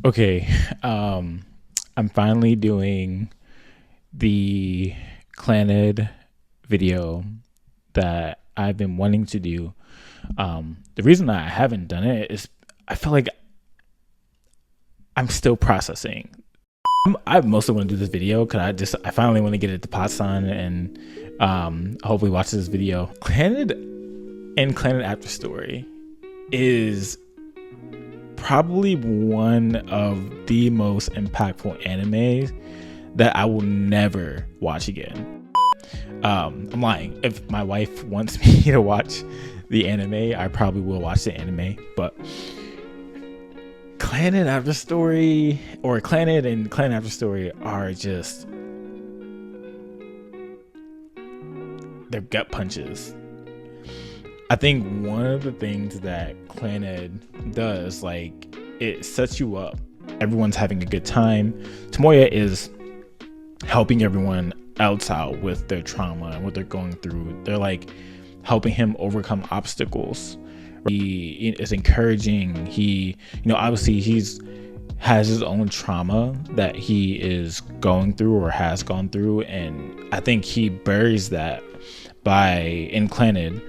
Okay, I'm finally doing the Clannad video that I've been wanting to do. The reason I haven't done it is I feel like I'm still processing. I mostly want to do this video because I finally want to get it to Patsan and hopefully watch this video. Clannad and Clannad After Story is probably one of the most impactful animes that I will never watch again. I'm lying. If my wife wants me to watch the anime, I probably will watch the anime. But Clannad After Story, or Clannad and Clannad After Story, are just, they're gut punches. I think one of the things that Clannad does, like, it sets you up. Everyone's having a good time. Tomoya is helping everyone else out with their trauma and what they're going through. They're like helping him overcome obstacles. He is encouraging. He, obviously has his own trauma that he is going through or has gone through, and I think he buries that in Clannad.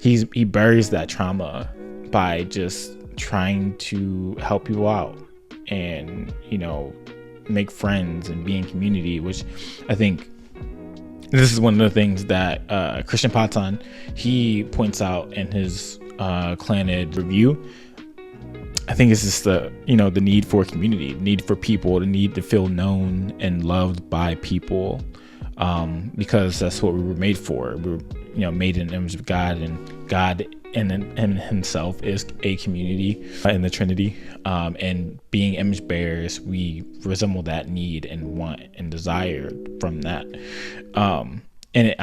He buries that trauma by just trying to help people out and, make friends and be in community, which I think this is one of the things that Christian Patan, he points out in his Clannad review. I think it's just the need for community, the need for people, the need to feel known and loved by people, because that's what we were made for. We were made in the image of God, and God in himself is a community in the Trinity, and being image bearers, we resemble that need and want and desire from that, and it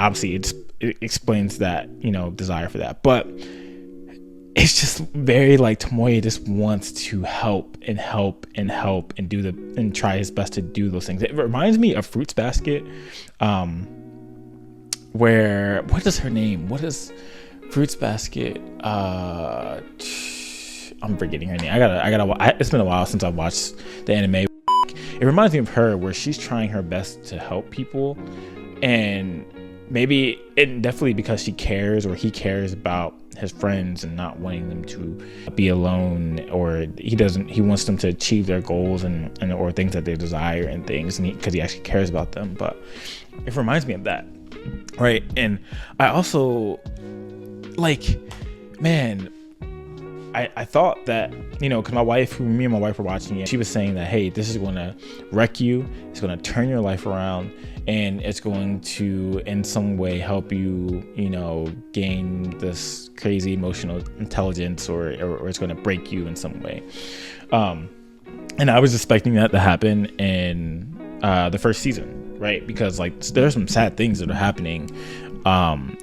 explains that desire for that. But it's just very like Tomoya just wants to help and try his best to do those things. It reminds me of Fruits Basket, where, what is her name? What is Fruits Basket? I'm forgetting her name. It's been a while since I've watched the anime. It reminds me of her, where she's trying her best to help people, and maybe it definitely because she cares, or he cares about his friends and not wanting them to be alone, or he wants them to achieve their goals and or things that they desire and things, and because he actually cares about them. But it reminds me of that, right? And I also I thought that, because me and my wife were watching it, she was saying that, hey, this is going to wreck you, it's going to turn your life around, and it's going to in some way help you, gain this crazy emotional intelligence, or it's going to break you in some way. And I was expecting that to happen in the first season, right? Because there's some sad things that are happening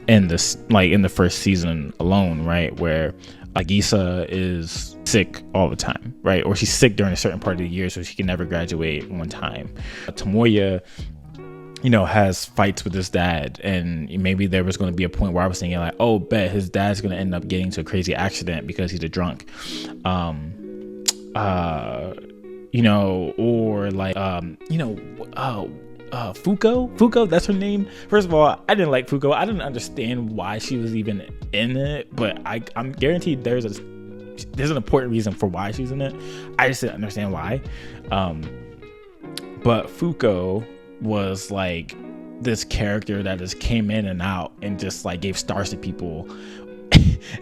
in the first season alone, right? Where Agisa is sick all the time, right? Or she's sick during a certain part of the year, so she can never graduate one time. Tomoya, has fights with his dad, and maybe there was going to be a point where I was thinking like, oh, bet his dad's going to end up getting into a crazy accident because he's a drunk. Fuko, that's her name. First of all, I didn't like Fuko. I didn't understand why she was even in it, but I'm guaranteed there's an important reason for why she's in it. I just didn't understand why. But Fuko was like this character that just came in and out and just gave stars to people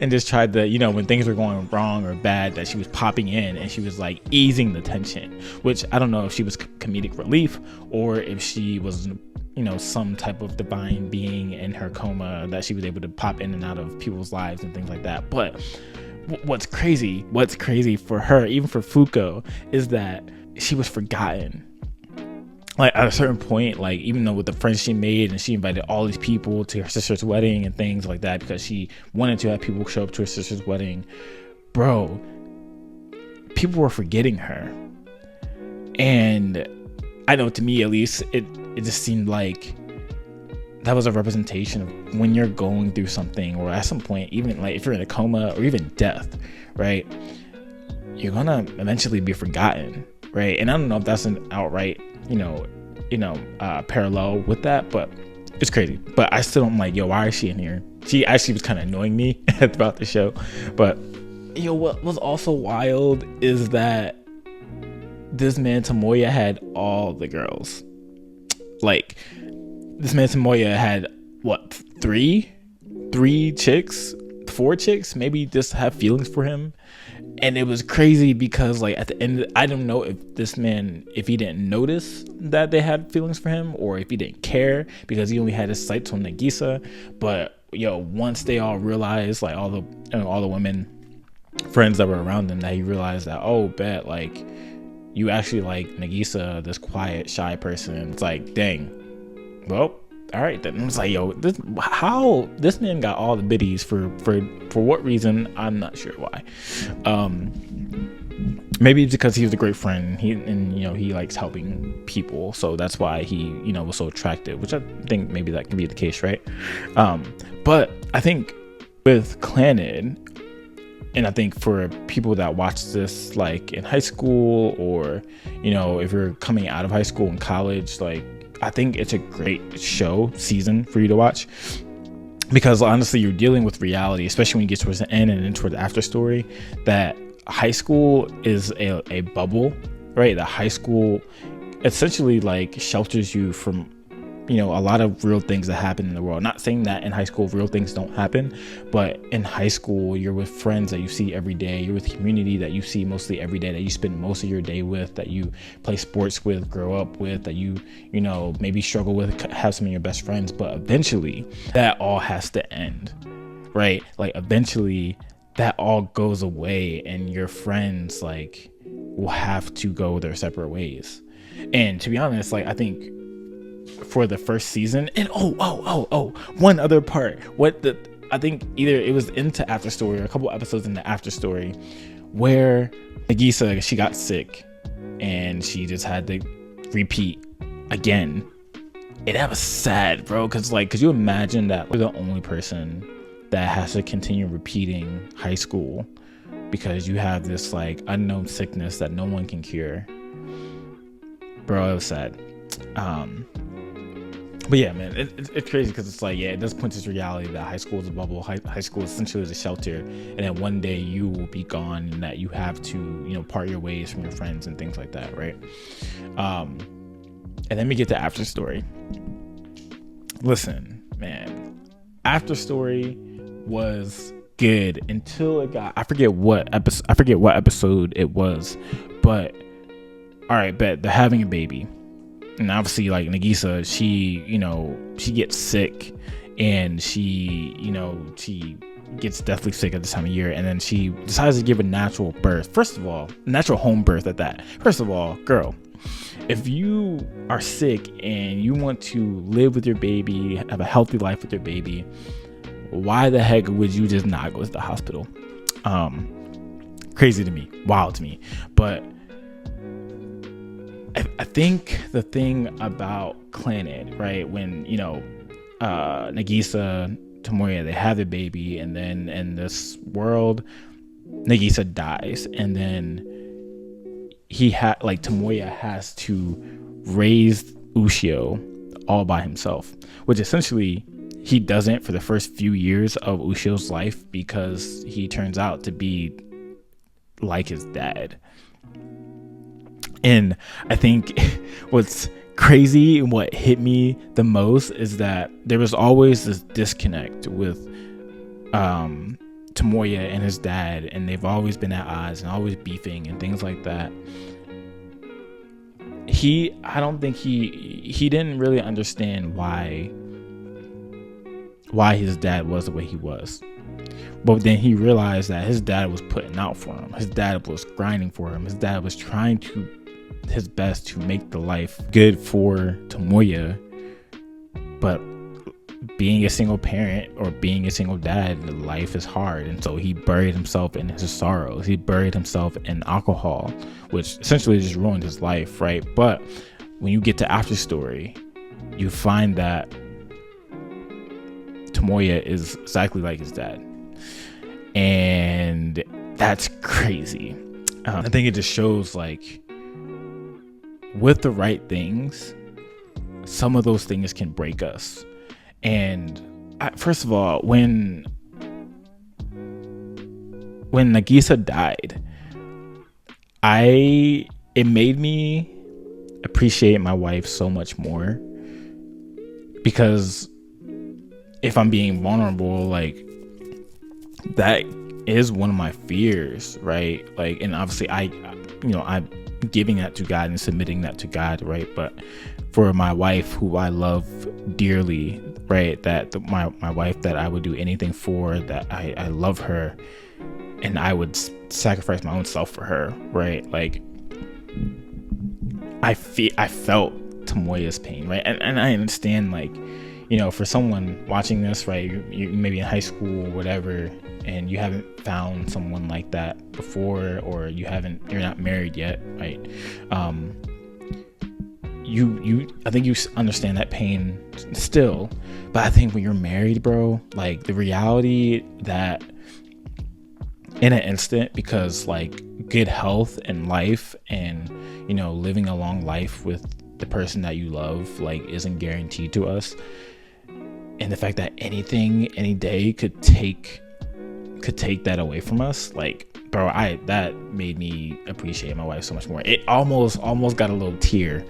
and just tried to, when things were going wrong or bad, that she was popping in and she was easing the tension, which I don't know if she was comedic relief or if she was, some type of divine being in her coma that she was able to pop in and out of people's lives and things like that. But what's crazy for her, even for Fuko, is that she was forgotten. At a certain point, even though with the friends she made, and she invited all these people to her sister's wedding and things like that because she wanted to have people show up to her sister's wedding, bro, people were forgetting her. And I know, to me at least, it just seemed like that was a representation of when you're going through something, or at some point, even if you're in a coma or even death, right? You're gonna eventually be forgotten. right? And I don't know if that's an outright, parallel with that, but it's crazy. But I still am like, yo, why is she in here? She actually was kind of annoying me throughout the show. But what was also wild is that this man Tomoya had all the girls. Like, this man Tomoya had what, three chicks, 4 chicks, maybe just have feelings for him. And it was crazy because, like, at the end, I don't know if this man, if he didn't notice that they had feelings for him, or if he didn't care because he only had his sights on Nagisa. But once they all realized, like, all the women friends that were around him, that he realized that, oh, bet, like, you actually like Nagisa, this quiet, shy person. It's like, dang, well, all right then. It's like, yo, how this man got all the biddies for what reason? I'm not sure why. Maybe it's because he was a great friend. He likes helping people, so that's why he was so attractive. Which I think maybe that can be the case, right? But I think with Clannad, and I think for people that watch this like in high school, or if you're coming out of high school and college, like, I think it's a great season for you to watch, because honestly, you're dealing with reality, especially when you get towards the end and then towards the after story, that high school is a bubble, right? The high school essentially like shelters you from a lot of real things that happen in the world. Not saying that in high school real things don't happen, but in high school you're with friends that you see every day, you're with community that you see mostly every day, that you spend most of your day with, that you play sports with, grow up with, that you maybe struggle with, have some of your best friends. But eventually that all has to end, right? Like, eventually that all goes away and your friends like will have to go their separate ways. And to be honest, like, I think for the first season, and one other part, I think either it was into After Story or a couple episodes in the After Story, where Nagisa, she got sick and she just had to repeat again. And that was sad, bro, because could you imagine that you're the only person that has to continue repeating high school because you have this like unknown sickness that no one can cure? Bro, it was sad. But yeah, man, it's crazy because it's like, it does point to this reality that high school is a bubble. High school essentially is a shelter, and then one day you will be gone, and that you have to, part your ways from your friends and things like that, right? And then we get to After Story. Listen, man, After Story was good until it got, I forget what episode it was, but all right, bet they're having a baby. And obviously, like, Nagisa, she gets sick, and she gets deathly sick at this time of year, and then she decides to give a natural birth. First of all, natural home birth at that. First of all, girl, if you are sick and you want to live with your baby, have a healthy life with your baby, why the heck would you just not go to the hospital? Crazy to me, wild to me. But I think the thing about Clannad, right, when Nagisa, Tomoya, they have the baby, and then in this world Nagisa dies, and then Tomoya has to raise Ushio all by himself, which essentially he doesn't for the first few years of Ushio's life, because he turns out to be like his dad. And I think what's crazy and what hit me the most is that there was always this disconnect with Tomoya and his dad, and they've always been at odds and always beefing and things like that. I don't think he didn't really understand why his dad was the way he was. But then he realized that his dad was putting out for him. His dad was grinding for him. His dad was trying his best to make the life good for Tomoya. But being a single parent or being a single dad, life is hard. And so he buried himself in his sorrows. He buried himself in alcohol, which essentially just ruined his life, right? But when you get to After Story, you find that Tomoya is exactly like his dad. And that's crazy. I think it just shows like with the right things, some of those things can break us. And first of all, when Nagisa died, it made me appreciate my wife so much more, because if I'm being vulnerable, like, that is one of my fears, right? Like, and obviously I'm giving that to God and submitting that to God, right? But for my wife, who I love dearly, right, that my wife that I would do anything for, that I love her, and I would sacrifice my own self for her, right? Like, I felt Tomoya's pain, right? And I understand, like, you know, for someone watching this, right, you maybe in high school or whatever, and you haven't found someone like that before, or you're not married yet, right? I think you understand that pain still, but I think when you're married, bro, like, the reality that in an instant, because like good health and life and, you know, living a long life with the person that you love, like, isn't guaranteed to us, and the fact that anything, any day could take that away from us, like, bro, that made me appreciate my wife so much more. It almost got a little tear,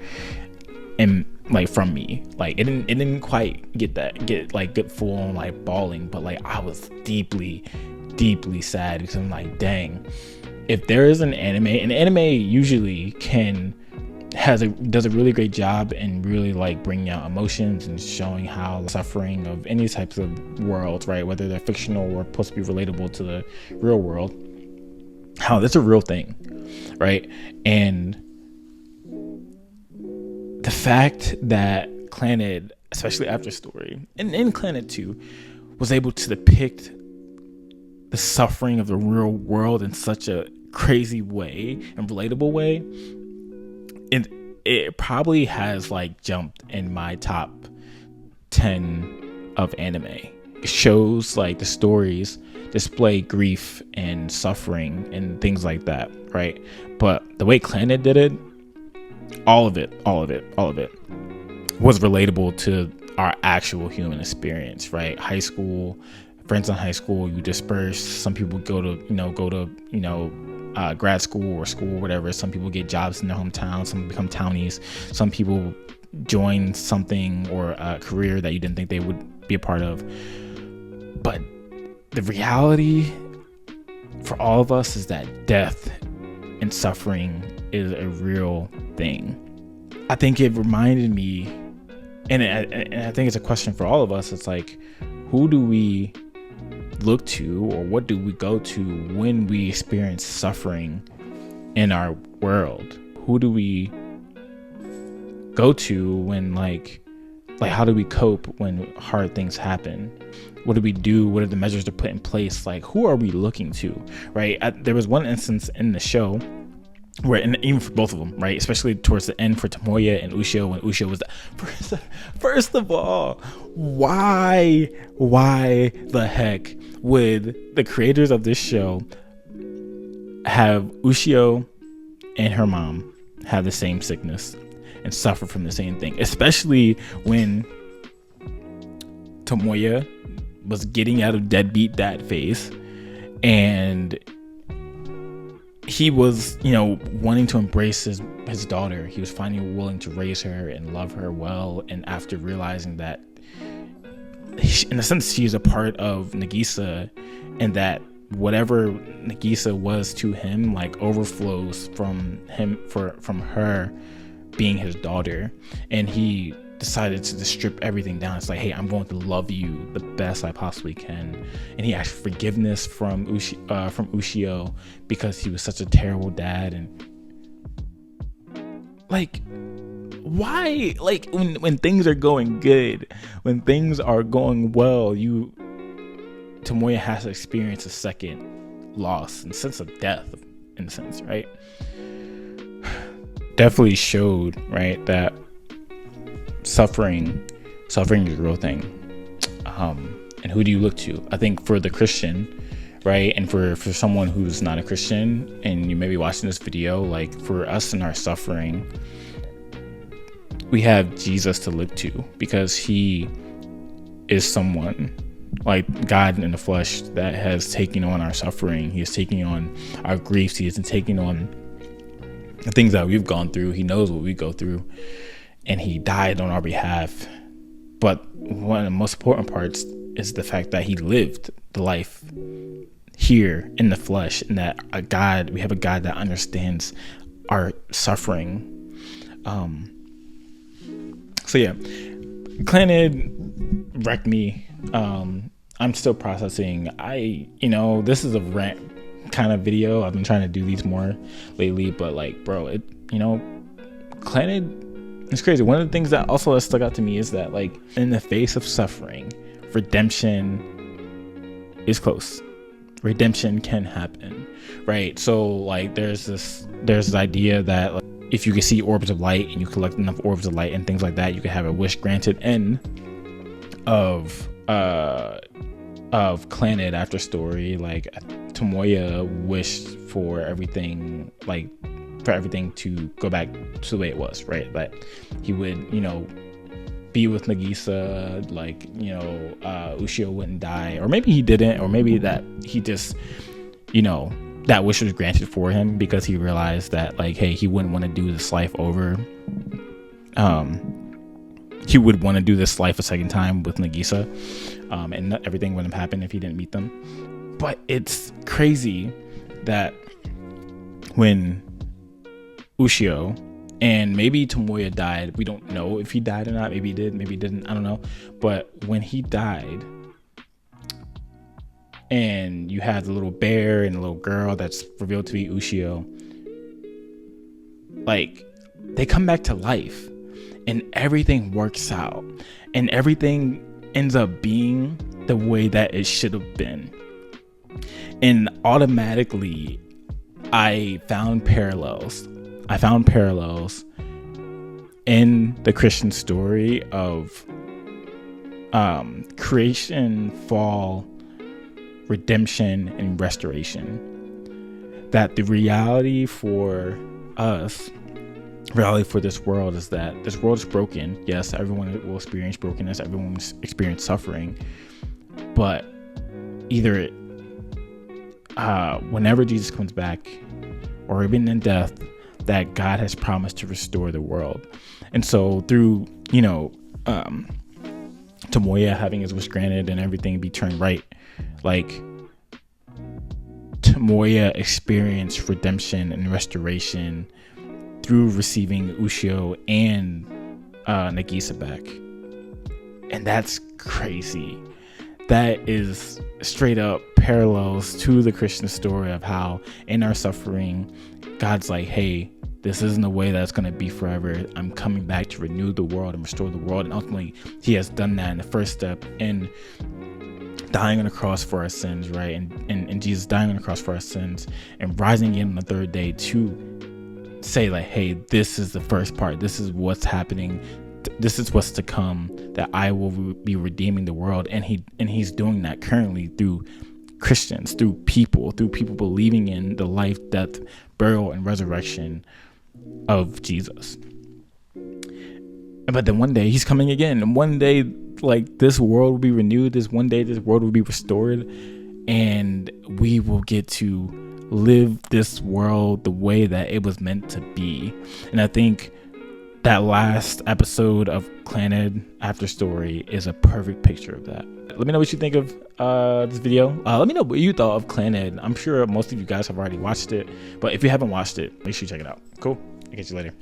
and like, from me, like, it didn't quite get full on like bawling, but like, I was deeply sad, because I'm like, dang, if there is an anime, and anime usually does a really great job in really like bringing out emotions and showing how suffering of any types of worlds, right, whether they're fictional or supposed to be relatable to the real world, how that's a real thing, right? And the fact that Clannad, especially After Story, and in Clannad 2, was able to depict the suffering of the real world in such a crazy way and relatable way, it probably has like jumped in my top 10 of anime. It shows, like, the stories display grief and suffering and things like that, right? But the way Clannad did it, all of it was relatable to our actual human experience, right? High school, friends in high school, you disperse. Some people go to grad school or school or whatever. Some people get jobs in their hometown. Some become townies. Some people join something or a career that you didn't think they would be a part of. But the reality for all of us is that death and suffering is a real thing. I think it reminded me, and I think it's a question for all of us. It's like, who do we look to, or what do we go to when we experience suffering in our world? Who do we go to when like how do we cope when hard things happen? What do we do? What are the measures to put in place? Like, who are we looking to, right? There was one instance in the show where, and even for both of them, right, especially towards the end for Tomoya and Ushio, when Ushio was first of all, why the heck would the creators of this show have Ushio and her mom have the same sickness and suffer from the same thing, especially when Tomoya was getting out of deadbeat dad phase, and he was, wanting to embrace his daughter. He was finally willing to raise her and love her well. And after realizing that, in a sense, she's a part of Nagisa, and that whatever Nagisa was to him, like, overflows from him, from her being his daughter. And he decided to just strip everything down. It's like, hey, I'm going to love you the best I possibly can. And he asked forgiveness from Ushio because he was such a terrible dad. And like, why, like, when things are going good, when things are going well, Tomoya has to experience a second loss and sense of death, in a sense, right? Definitely showed, right, that suffering is a real thing. And who do you look to? I think for the Christian, right, and for someone who's not a Christian, and you may be watching this video, like, for us in our suffering, we have Jesus to look to, because he is someone like God in the flesh that has taken on our suffering. He is taking on our griefs. He is taking on the things that we've gone through. He knows what we go through, and he died on our behalf. But one of the most important parts is the fact that he lived the life here in the flesh, and that we have a God that understands our suffering. So yeah, Clannad wrecked me. I'm still processing. This is a rant kind of video. I've been trying to do these more lately, but like, bro, Clannad, it's crazy. One of the things that also has stuck out to me is that, like, in the face of suffering, redemption is close. Redemption can happen, right? So like, there's this idea that, like, if you can see orbs of light and you collect enough orbs of light and things like that, you can have a wish granted. End of Clannad after story. Like, Tomoya wished for everything, to go back to the way it was, right? That he would, be with Nagisa, Ushio wouldn't die, or maybe he didn't, or maybe that he just, that wish was granted for him because he realized that, like, hey, he wouldn't want to do this life over. He would want to do this life a second time with Nagisa, and everything wouldn't have happened if he didn't meet them. But it's crazy that when Ushio and maybe Tomoya died, we don't know if he died or not. Maybe he did, maybe he didn't. I don't know. But when he died, and you have the little bear and the little girl that's revealed to be Ushio, like, they come back to life, and everything works out, and everything ends up being the way that it should have been. And automatically, I found parallels in the Christian story of creation, fall, redemption, and restoration. That the reality for us, reality for this world, is that this world is broken. Yes, everyone will experience brokenness, everyone will experience suffering, but either whenever Jesus comes back, or even in death, that God has promised to restore the world. And so through Tomoya having his wish granted and everything be turned right, like, Tomoya experienced redemption and restoration through receiving Ushio and Nagisa back. And that's crazy. That is straight up parallels to the Christian story of how in our suffering, God's like, hey, this isn't the way that's going to be forever. I'm coming back to renew the world and restore the world. And ultimately, he has done that in the first step in dying on the cross for our sins, right? And Jesus dying on the cross for our sins and rising again on the third day to say, like, hey, this is the first part. This is what's happening. This is what's to come, that I will be redeeming the world. And he's doing that currently through Christians, through people believing in the life, death, burial, and resurrection of Jesus. But then one day he's coming again, and one day, like, this world will be renewed. One day this world will be restored, and we will get to live this world the way that it was meant to be. And I think that last episode of Clannad After Story is a perfect picture of that. Let me know what you think of this video. Let me know what you thought of Clannad. I'm sure most of you guys have already watched it, but if you haven't watched it, make sure you check it out. Cool. I'll catch you later.